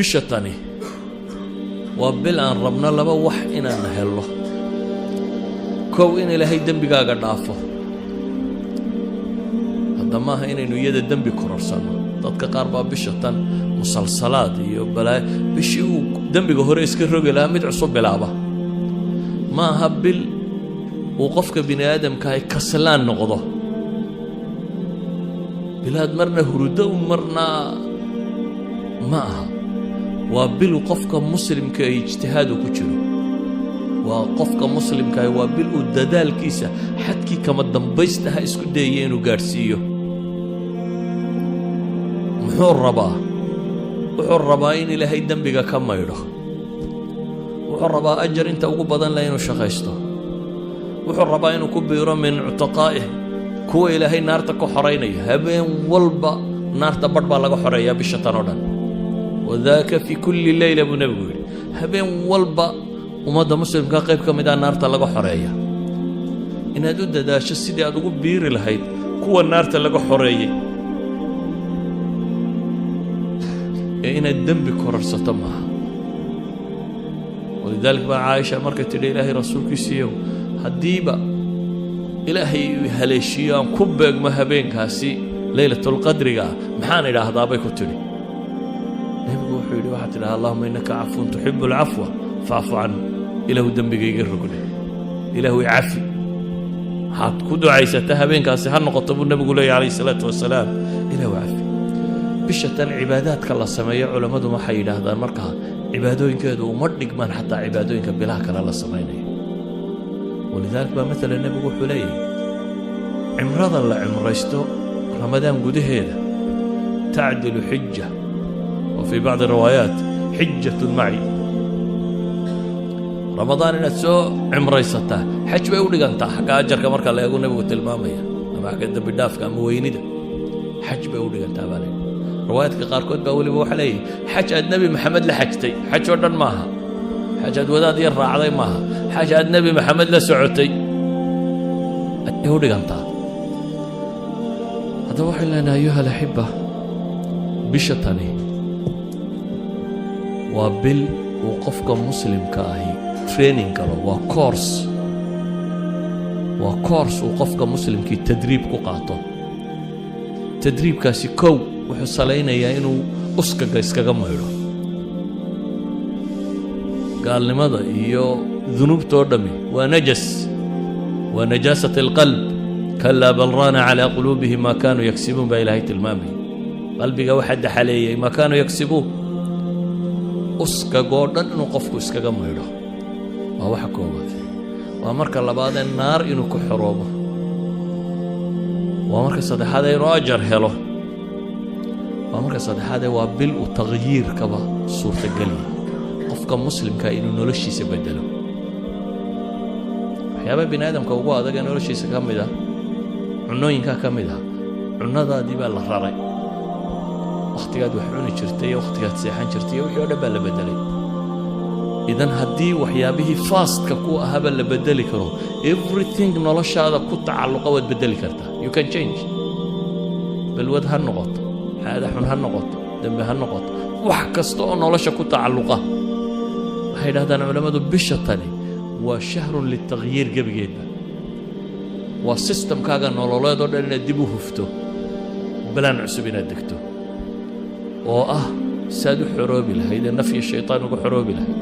bishatani waa bil aan rabno laba wax inaan helno kow in ilaahay dembigaaga dhaafo hadda maaha inaynu iyada dembi kororsano dadka qaar baa bishatan musalsalaad iyo balaa bishii uu dembiga hore iska rogi lahaa mid cusub bilaaba maaha bil uu qofka bini aadamka ay kaslaan noqdo bilaad marna hurudo marna ma aha waa bil qofka muslimka ay ijtihaad ku jiro waa qofka muslimka waa bil uu dadaalkiisa xadkii kama dambaystaha isku dayay inuu gaarsiiyo muxuu rabaa in ilaahay dembiga ka maydho wuxuu rabaa ajar inta ugu badan leh inuu shaqaysto wuxuu rabaa inuu ku biiro min cutaqaa'ih kuwa ilaahay naarta ka xoreynaya habeen walba naarta badh baa laga xoreeyaa bishatan oo dhan wadaaka fi kulli layla buu nabigu yidhi habeen walba ummadda muslimka qayb ka mid ah naarta laga xoreeya inaad u dadaasho sidii aad ugu biiri lahayd kuwa naarta laga xoreeyey ee inaad dembi kororsato maaha walidaalika baa caaisha markay tidhi ilaahay rasuulkiisiiyow haddiiba ilaahay haleeshiyo aan ku beegmo habeenkaasi laylatulqadriga maxaan idhaahdaa bay ku tidhi nebigu wuxuu yidhi waxaad tidhaha allahuma innaka cafuun tuxibu alcafwa facfu can ilaahu dembigayga rogne ilaahu icafi waxaad ku ducaysata habeenkaasi ha noqoto buu nebigu leeyahy calayhi salaatu wasalaam ilaahu cafi bishatan cibaadaadka la sameeyo culammadu waxay yidhaahdaan markaa cibaadooyinkeedu uma dhigmaan xataa cibaadooyinka bilaha kale la samaynayo walidaalika baa maala nebigu wuxuu leeyahay cimrada la cimraysto ramadaan gudaheeda tacdilu xija wa fii bacdi riwaayaat xijatun maci ramadaan inaad soo cimraysataa xaj bay u dhigantaa xagga ajarka marka la eego nebigu tilmaamaya ama xagga dembi dhaafka ama weynida xaj bay u dhigantaa baa leeyahy riwaayaadka qaarkood baa weliba waxaa leeyahay xaj aad nebi maxamed la xajtay xaj oo dhan maaha xaj aad wadaad yar raacday maaha xaj aad nebi maxamed la socotay ayay u dhigantaa haddaba waxay leenahay ayuha alaxiba bishatani waa bil uu qofka muslimka ahi training galo waa course uu qofka muslimkii tadriib ku qaato tadriibkaasi kow wuxuu salaynayaa inuu uskaga iskaga maydho gaalnimada iyo dunuubtoo dhammi waa najas waa najaasat alqalb kalaa bal raana calaa quluubihim maa kaanuu yagsibuun baa ilaahay tilmaamaya qalbiga waxaa daxaleeyey maa kaanuu yagsibuun uskagoo dhan inuu qofku iskaga maydho waa waxa koowaad waa marka labaadee naar inuu ku xoroobo waa marka saddexaadee inuu ajar helo waa marka saddexaadee waa bil uu takhyiirkaba suurtagelya qofka muslimka inuu noloshiisa bedelo waxyaaba bini aadamka ugu adag ee noloshiisa ka mid ah cunooyinkaa ka mid ah cunnadaadii baa la raray wakhtigaad wax cuni jirtay iyo wakhtigaad seexan jirtay iyo wixii oo dhan baa la bedelay idan haddii waxyaabihii faastka ku ahaba la bedeli karo everything noloshaada ku tacalluqa waad bedeli kartaa you can change balwad ha noqoto caada xun ha noqoto dembi ha noqoto wax kasta oo nolosha ku tacalluqa waxay yidhahdaan culammadu bishatani waa shahrun litakhyiir gebigeedba waa sistamkaaga nololeed oo dhan inaad dib u hufto balaan cusub inaad degto oo ah saad u xoroobi lahayd ee naf iyo shaytaan uga xoroobi lahayd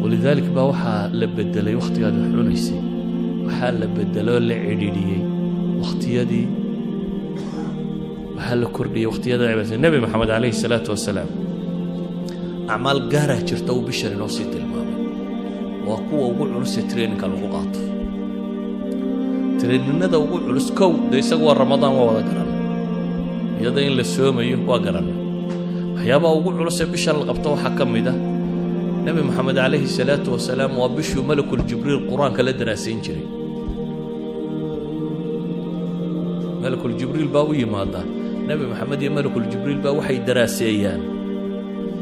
walidaalika baa waxaa la bedelay wakhtigaad wax cunaysay waxaa la bedeloo la cidhiidhiyey wakhtiyadii waxaa la kordhiyey wakhtiyada cibaadada nebi maxamed calayhi salaatu wasalaam acmaal gaaraa jirta uu bishan inoo sii tilmaamay waa kuwa ugu culusee traininka lagu qaato traininada ugu culus kow dee isagu waa ramadaan waa wada garanay iyada in la soomayo waa garanay waxyaabaha ugu culusee bishan la qabto waxaa ka mid ah nebi maxamed calayhi salaatu wasalaam waa bishuu malakul jibriil qur-aanka la daraasayn jiray malakul jibriil baa u yimaada nebi maxamed iyo malakul jibriil baa waxay daraaseeyaan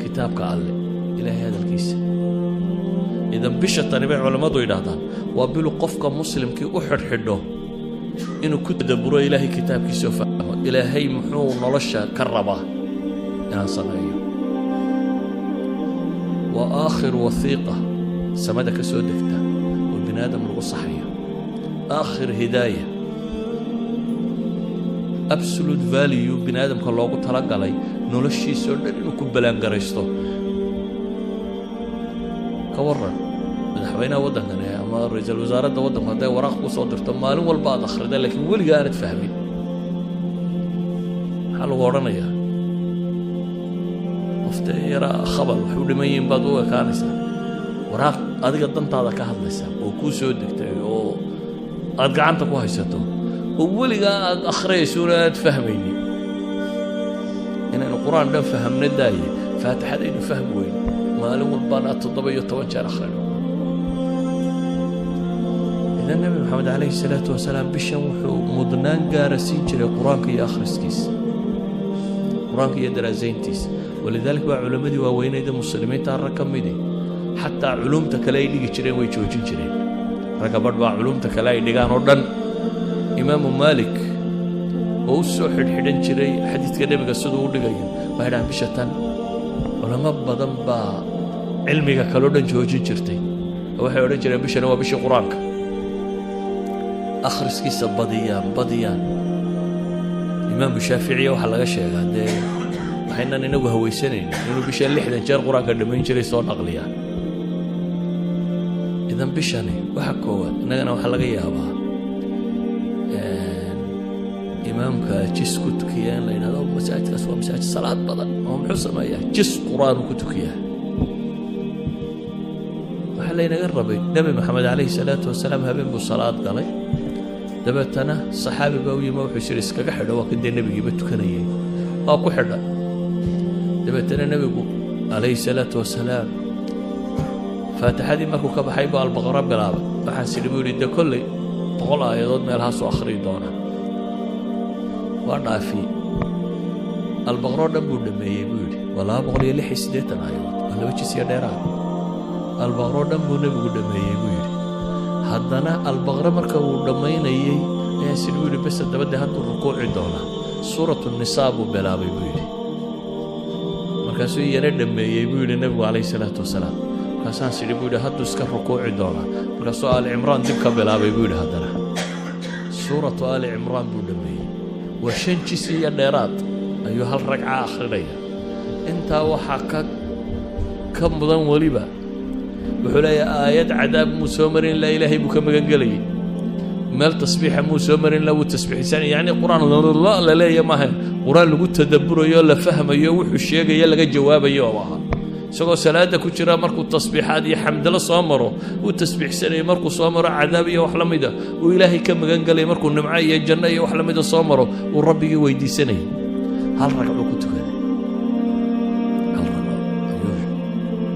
kitaabka alle ilaahay hadalkiisa idan bisha tani bay culammadu yidhaahdaan waa bilu qofka muslimkii u xidhxidho inuu ku tadabburo ilaahay kitaabkiisa oo fahmo ilaahay muxuu nolosha ka rabaa inaan sameeyo وآخر وثيقة سمدة كسو دكتا والبنادم لغو صحية آخر هداية absolute value بنادم كان لوغو تلقى لي نولشي سودان إنو كبلان قريستو كورن مدحوينا ودننا أما رئيس الوزراء دا ودن هداي وراق وصدرتو مالون والبعض أخردا لكن ولي قانت فهمين حالو ورنا يا يرى خبر وحول ما ينبضوا كانسا وراق أديك الضنط هذا كهذا لسه وكوسو دكتور أو أرجعنت كويسته وولي قاعد أخري سورة تفهميني إن القرآن ده فهمنا داي فاتح هذا إنه فهم وين ما له البنات الضبي يتوجه آخر إذا النبي محمد عليه الصلاة والسلام بشوحه مضنان جارسين شر القرآن كي آخر سكيس القرآن كي يدرى زينتيس ولذلك بقى علماء وين إذا مسلمين تركم مدي حتى علومتك لا يدي شرين ويجوجين شرين ركبت بقى علومتك لا يدي كان ردن إمام مالك ووسو حدن شري حديث كده بقى السدو ودقين بعد عن بشتان علماء بدن با علمك كلودن جوجين شرتين وحي ودن شرين بشنا وبش قرآنك آخر سكيس بديان إمام الشافعي وحلقة شيء هذا وحنا ننوه هو سنين إنه بيشان لحدا جار قرآن قدمين ينشري صون أغلياء إذا بيشاني وحكوا إننا وحلقة يابا إمامك جس كتكيان لأن هذا مساجد أسوأ مساجد صلاة بدن هم حسن ما يا جس قرآن كتكيان وحلينا قربي نبي محمد عليه الصلاة والسلام هبين بالصلاة قال دبتنا صحابي باوي ما وحشر اسكا حدا وكن النبي جبت كنيه اكو حدا دبتنا النبي عليه الصلاه والسلام فاتح هذه ماكو كبحي با البقره بلابا waxaan sidii de kulli boqol aayadood meelaha soo akhriyo doona waa dhaafi albaqara dhan buu dhameeyay buu yidhi walaa 168 aayadood laba jisiya dheeraad albaqara dhan buu nabigu dhameeyay buu yidhi haddana albaqara marka uu dhammaynayay ayaa sidii yidhi bas dabadda hadduu rukuuci doona suuratu nisaa buu bilaabay buu yidhi markaasuu yara dhameeyey buu yidhi nabigu calayhi salaatu wasalaam markaasaan sidii buu yidhi hadduu iska rukuuci doona markaasuu aali cimraan dib ka bilaabay buu yidhi haddana suuratu aali cimraan buu dhameeyey waa 5 jis iyo dheeraad ayuu hal ragca akhrinaya intaa waxaa ka mudan weliba wuxuu leeyahay aayad cadaab muu soo marin la ilaahay buu ka magan gelayay meel tasbiixa muu soo marin la wuu tasbiixsan yani quraan la leeyahay maaha quraan lagu tadabburayo la fahmayo wuxuu sheegayo laga jawaabayo waa isagoo salaada ku jira markuu tasbiixaad iyo xamdala soo maro uu tasbiixsanay markuu soo maro cadaab iyo wax la mid ah uu ilaahay ka magan galay markuu nimco iyo janno iyo wax la mid ah soo maro uu rabbigii weydiisanay hal ragco ku tukaday hal ragco ayuu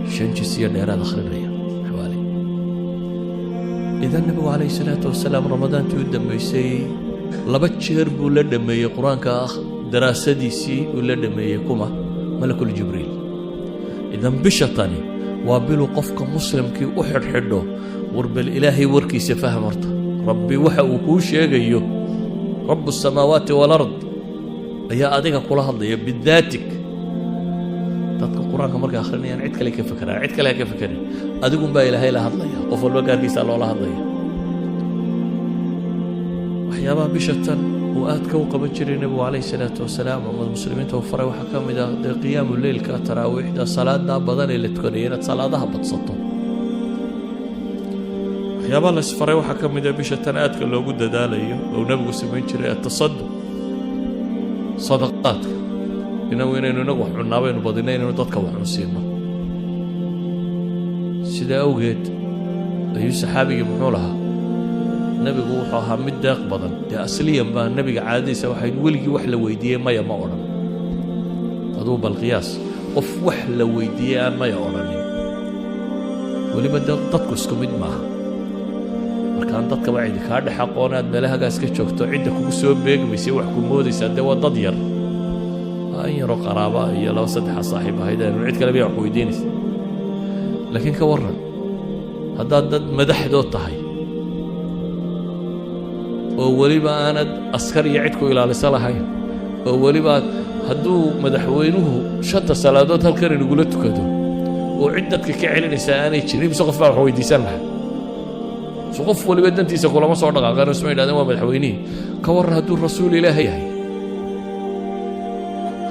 5 jisiya dheeraad akhrinaya إذا النبي عليه الصلاة والسلام رمضان تودم يسي لبتشهر بولا دمية قرآن كأخ دراسة ديسي ولا دمية كما ملك الجبريل إذا بشطاني وابلو قفك مسلم كي أحد حده ورب الإلهي وركي سفهم مرته ربي وحا وكوش يغيو رب السماوات والأرض يا أديك قولها الله بذاتك تذكر القرآن كمرك آخرين يعني عدك لك فكرة عدك لك فكرة أديكم بقى إلهي لها الله قفل بقى كيسا الله لها الله وحيابا بشتا وآتك وقبل جري النبي عليه الصلاة والسلام والمسلمين توفروا وحكام إذا قيام الليل كتراويح دا صلاة دا بدن اللي تكونين صلاة دا بتصطو وحيابا الله سفروا وحكام إذا بشتا آتك اللي وقود دالي ونبقوا سمين جري التصدق صدقات إنه إنه نقوح عنابين وبضينين ودتك وحنسينا سيدا أوجد أيو سحابي محولها نبي قوحها مدق بدن يا أصليا ما النبي عادي سوحين ولقي وحلة ويديه ما يمأرن هذا بالقياس قف وحلة ويديه ما يأرني ولما تدقس كمد معها كان دتك بعيد كارد حقونات ملها قاس كشوفتو عندك وسوب بيج ميسي وحكم مودي سد وضدير أي رو قرابة هي لو صدح صاحبها هيدا نوعيد كلام يعقو يدينس لكن كورن هذا ضد مدح دوت طهي أولي بقى أنا عسكري يعدكو إلى لصلاحين أولي بقى هدو مدحوينه شتى سلادات هالكرين يقولوا تكدو وعدتك كعلن إنساني تشريب سقف فرحوي دي سنة سقف ولي بدنتي سقول ما صار دقا قالوا اسمعي لازم مدحويني كور هدو الرسول إلهي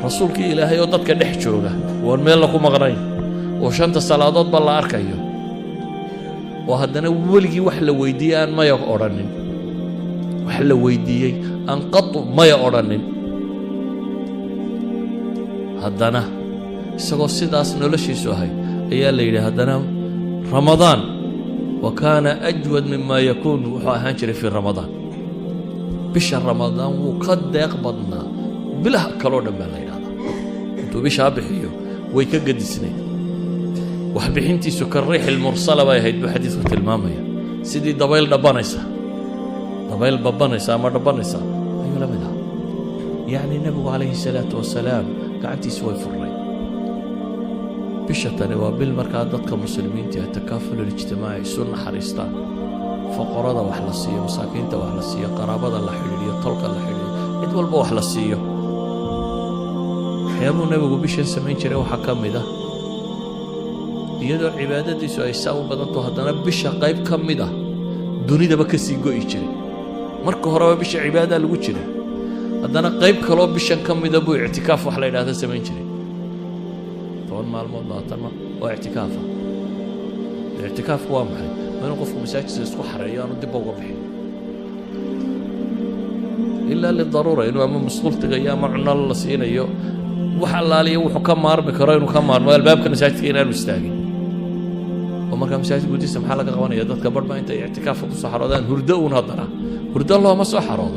رسولك إلهي ودتك دح جوجا والميل لكم مغرين وشنت الصلاه بالله أركيو وهدنا ولقي وحلا ويدي أن ما يقرنن وحلا ويدي أن قط ما يقرنن هدنا سقول سيداس نلشي سوهي أيا ليلة هدنا رمضان وكان أجود مما يكون وحانشري في رمضان بشهر رمضان وقد يقبضنا بلا كلون ما ليلة انتو بشهر بحيو ويكقد السنين وحبحنتي سكر ريح المرسلة بايهيد بحديثة المامية سيدي دبايل دبانيسا دبايل ببانيسا ما دبانيسا أيوة لمدها يعني النبي عليه الصلاة والسلام قاعدتي سوي في الري بشتاني وبالمركات ضدك مسلمين تي التكافل الاجتماعي سنة حريستان فقراء وحلسية مساكين وحلسية قرابة الله حليلية طلق الله حليلية إدوال بوحلسية حيامو النبي بشن سمين شري وحكام ده iyadoo cibaadadiisu ay saa u badanto haddana bisha qayb ka mid ah dunidaba ka sii go'i jiray marka horeba bisha cibaada lagu jiray haddana qayb kaloo bishan ka mid ah buu ictikaaf wax la yidhaahdo samayn jiray 10 maalmood 20 maalmood waa ictikaafa ictikaafku waa maxay inuu qofku masaajidka isku xareeyo aanu dib uga bixin ilaa lidaruura inuu ama masquultiga iyo ama cunno la siinayo wax allaaliya wuxuu ka maarmi karo inuu ka maarmo albaabka masaajidka inaanu istaagin ومركا مساجد قديس محل قوانين يدك برضه أنت اعتكاف في الصحراء هردا ونهضرة هردا الله ما صحراء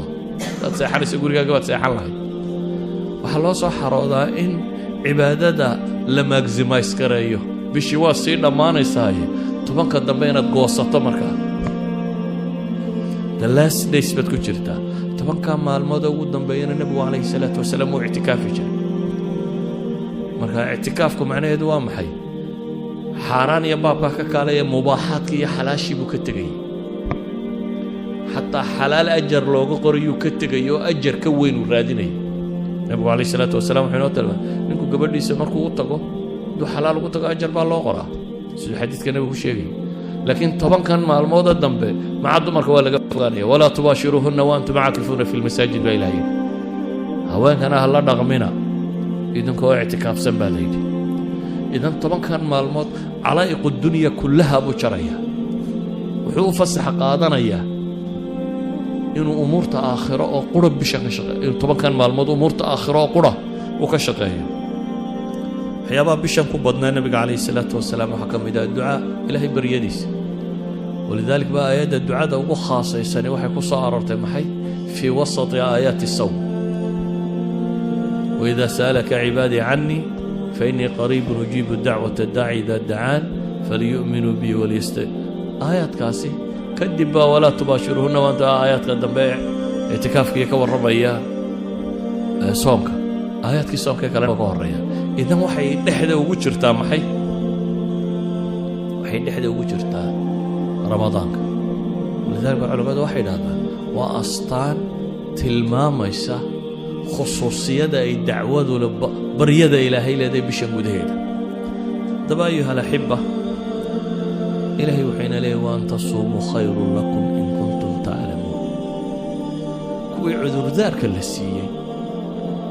لا تصحر يقول لك قوات صحراء الله وحلا صحراء إن عبادة لما أجزم يسكريه بشواء سينا ما نساي طبعا كده بين القوسة مركا the last day سبت كشرتا طبعا كان مع الموضوع قدام بين النبي عليه الصلاة والسلام واعتكاف يجري مركا اعتكافكم معناه دوام حي حاران يا بابا كالي مباحات كي حلاشي بو كتغي حتى حلال اجر لوغو قريو كتغيو اجر كوين وراديني النبي عليه الصلاه والسلام حين قال نكو غبديسه markuu u tago du xalaal ugu tago ajar baa loo qoraa sida xadiiska nabigu sheegay laakiin 10 kan maalmood dambe maca dumarka waa laga fogaanaya wala tubashiruhunna wa antum aakifuna fil masajid wa ilahi haweenkana hal dhaqmina idinkoo i'tikaafsan baa leeydi إذن طبعا كان مالموت علائق الدنيا كلها أبو شرية وحو فسح قادنا إياه إنه أمور آخرة أو قرب بشكل شقي طبعا كان مالموت أمور آخرة أو قرب وكشقية حيابا بشان كبضنا النبي عليه الصلاة والسلام وحكم إذا الدعاء إلهي بريديس ولذلك بقى آيات الدعاء ده خاصة السنة وحي قصة أررت محي في وسط آيات الصوم وإذا سألك عبادي عني فإني قريب أجيب الدعوة الداعي إذا دعان فليؤمنوا بي آيات كاسي كدبا ولا تباشرهن وأنت آيات قدام بيع اعتكافك يكور ربيا صومك آيات كي صومك كلام يكور ربيا إذا وحي نحدا وجرتا محي وحي نحدا وجرتا رمضانك ولذلك العلماء وحي هذا وأسطان تلماميسا خصوصية أي دعوة بريدة إلهي لدي بشنقود هيدا دبا أيها الأحبة إلهي وحين ليه وأن تصوموا خير لكم إن كنتم تعلمون كوي عذر ذاك اللسية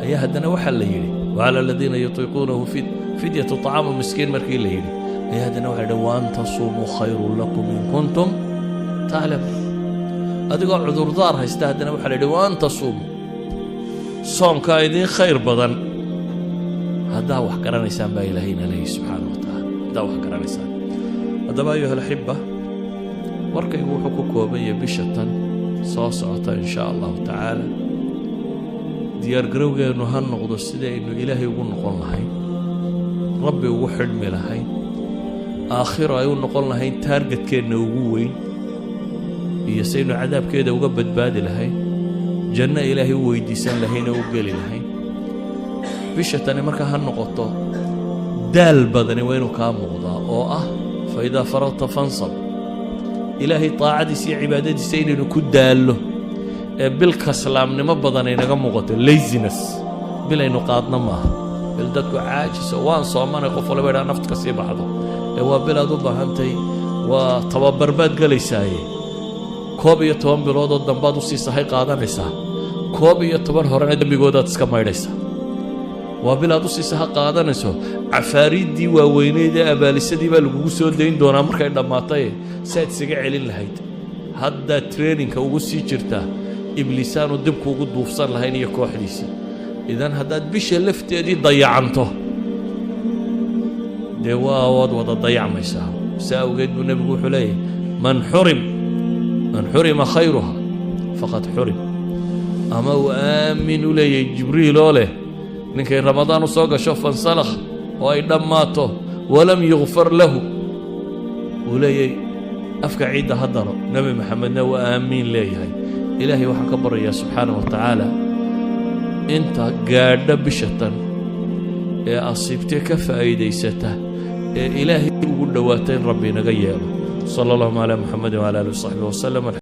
أيها الدنا وحل ليلي وعلى الذين يطيقونه فدية طعام مسكين مركي ليلي أيها الدنا وحل وأن تصوموا خير لكم إن كنتم تعلمون أدقوا عذر ذار هيستهدنا وحل وأن تصوموا صوم كايدين خير بدن هذا وحكرا نسان با إلهينا ليه سبحانه وتعالى هذا وحكرا نسان هذا أيها الأحبة وركي وحكوك وبي بشتا صاصعة إن شاء الله تعالى ديار قروغي إنه هنقضوا السيدة إنه إلهي يقول نقول لهين ربي وحلمي لهين آخرة يقول نقول لهين تارجت كينا وقوين يسينو عذاب كيدا وقبت بادي لهين جنة إلهي ويديسان لهين وقالي لهين بشتاني مركا هالنقطة دال بدني وينو كاموضا أو فإذا فرغت فانصب إلهي طاعة سي عبادة سيني نكون داله بالكسلام نما بدني نقموغة الليزنس بلا نقاطنا ما بلدك عاجز وان صومان يقفل بيدا نفتك سي بعضه waa bilaad u baahantay waa tababarbaad galaysaay koob iyo 10 bilood oo dambaad u sii sahay qaadanaysaa koob iyo 10 horena dambigoodaad iska maydhaysaa waa bilaad u sii sahay qaadanayso cafaariidii waaweyneed ee abaalisadii baa lagugu soo dayn doonaa markay dhammaatay saad isaga celin lahayd hadda traininka ugu sii jirtaa ibliisaanu dibku ugu duufsan lahayn iyo kooxdiisii idan haddaad bisha lafteedii dayacanto dee waa waad wada dayacmaysaa saa awgeed buu nebigu wuxuu leeyahay man xurima khayruha faqad xurim ama uu aamin u leeyahay jibriil oo leh ninkay ramadaan u soo gasho fansalakh oo ay dhammaato walam yugfar lahu uu leeyahay afka ciidda ha daro nebi maxamedna waa aamiin leeyahay ilaahay waxaan ka baryayaa subxaana wa tacaala inta gaadha bishatan ee asiibtee ka faa'iidaysata ee ilaahay ugu dhowaatay in rabbi inaga yeelo sala allahu calaa muxamedin wala aalihi wasaxbihi wasallam.